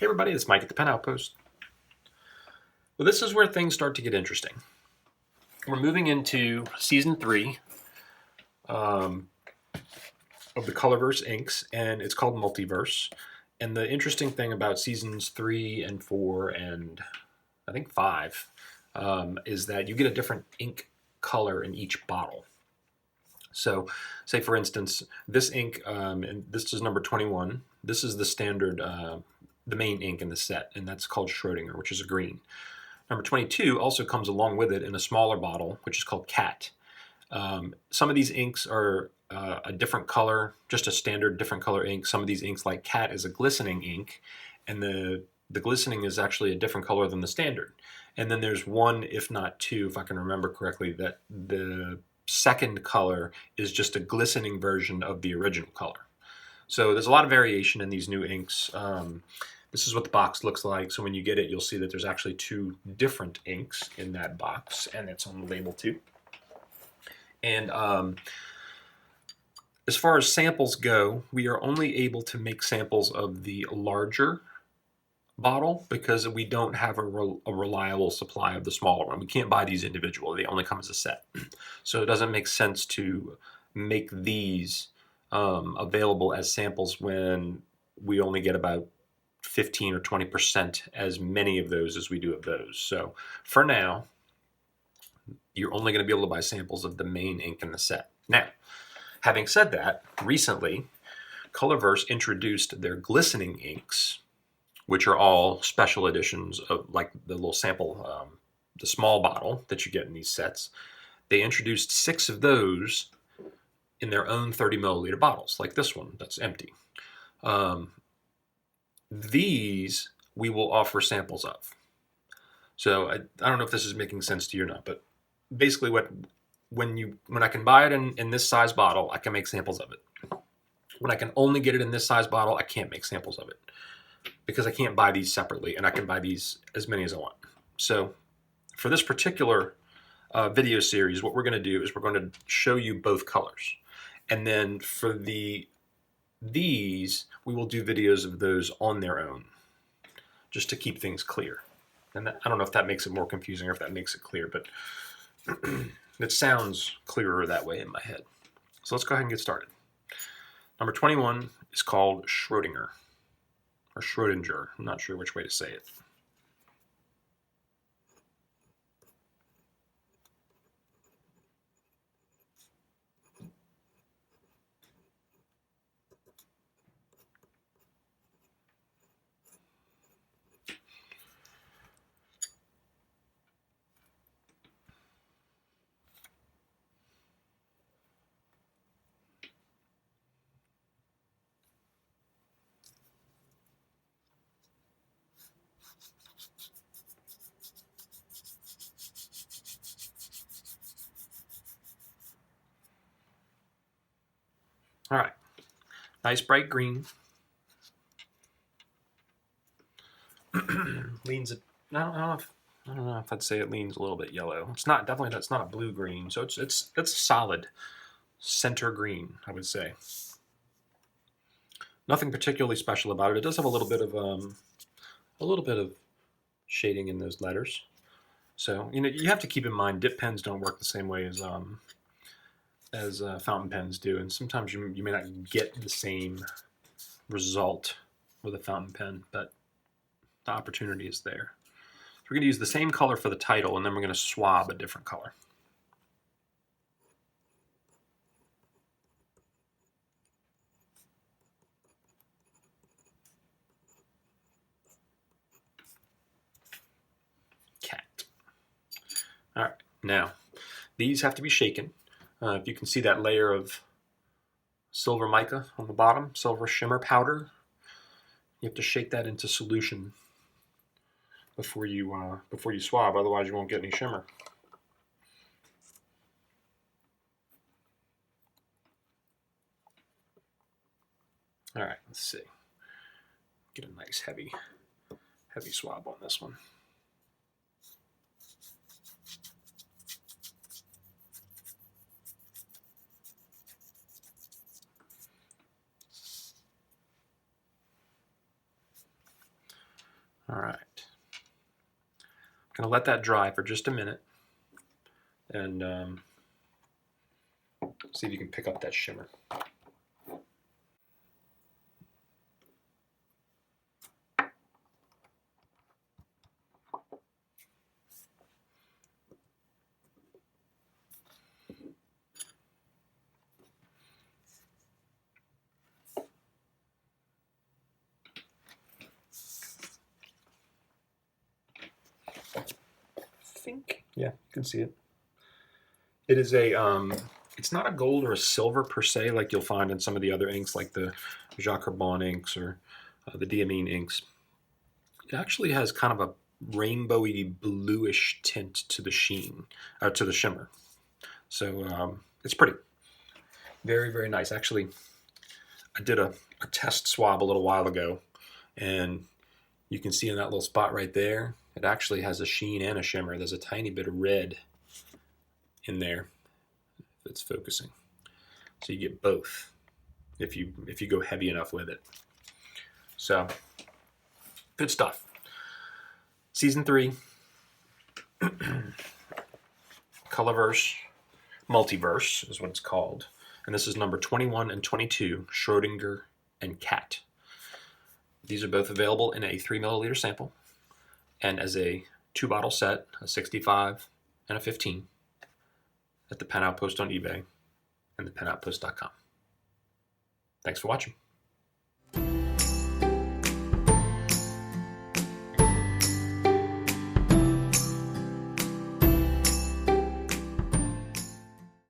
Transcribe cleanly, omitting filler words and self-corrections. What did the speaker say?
Hey everybody, it's Mike at the Pen Outpost. Well, this is where things start to get interesting. We're moving into Season 3 of the Colorverse inks, and it's called Multiverse. And the interesting thing about Seasons 3 and 4 and I think 5 is that you get a different ink color in each bottle. So, say for instance, this ink, and this is number 21. This is the standard, the main ink in the set, and that's called Schrödinger, which is a green. Number 22 also comes along with it in a smaller bottle, which is called Cat. Some of these inks are a different color, just a standard different color ink. Some of these inks, like Cat, is a glistening ink, and the glistening is actually a different color than the standard. And then there's one, if not two, if I can remember correctly, that the second color is just a glistening version of the original color. So there's a lot of variation in these new inks. This is what the box looks like. So when you get it, you'll see that there's actually two different inks in that box, and it's on the label too. And as far as samples go, we are only able to make samples of the larger bottle because we don't have a reliable supply of the smaller one. We can't buy these individually. They only come as a set. So it doesn't make sense to make these available as samples when we only get about 15 or 20% as many of those as we do of those. So for now, you're only going to be able to buy samples of the main ink in the set. Now, having said that, recently, Colorverse introduced their glistening inks, which are all special editions of, like, the little sample, the small bottle that you get in these sets. They introduced 6 of those in their own 30 milliliter bottles, like this one that's empty. These we will offer samples of. So I don't know if this is making sense to you or not, but basically when I can buy it in this size bottle, I can make samples of it. When I can only get it in this size bottle, I can't make samples of it because I can't buy these separately, and I can buy these as many as I want. So for this particular video series, what we're going to do is we're going to show you both colors. And then for these, we will do videos of those on their own, just to keep things clear. And I don't know if that makes it more confusing or if that makes it clear, but it sounds clearer that way in my head. So let's go ahead and get started. Number 21 is called Schrödinger, or Schrödinger. I'm not sure which way to say it. All right, nice bright green. Leans. I don't know if I'd say it leans a little bit yellow. It's not definitely. That's not a blue green. So it's a solid center green, I would say. Nothing particularly special about it. It does have a little bit of shading in those letters. So you have to keep in mind dip pens don't work the same way as fountain pens do, and sometimes you may not get the same result with a fountain pen, but the opportunity is there. So we're going to use the same color for the title, and then we're going to swab a different color. Cat. All right, now these have to be shaken. If you can see that layer of silver mica on the bottom, silver shimmer powder, you have to shake that into solution before you swab. Otherwise, you won't get any shimmer. All right, let's see. Get a nice heavy swab on this one. All right. I'm going to let that dry for just a minute and see if you can pick up that shimmer. Yeah, you can see it. It is a, it's not a gold or a silver per se like you'll find in some of the other inks like the Jacques Herbin inks or the Diamine inks. It actually has kind of a rainbowy bluish tint to the sheen, to the shimmer. So it's pretty. Very, very nice. Actually, I did a test swab a little while ago, and you can see in that little spot right there, it actually has a sheen and a shimmer. There's a tiny bit of red in there that's focusing. So you get both if you go heavy enough with it. So good stuff. Season 3, Colorverse, Multiverse is what it's called. And this is number 21 and 22, Schrödinger and Cat. These are both available in a 3 milliliter sample and as a 2-bottle set, a 65 and a 15 at the Pen Outpost on eBay and the penoutpost.com. Thanks for watching.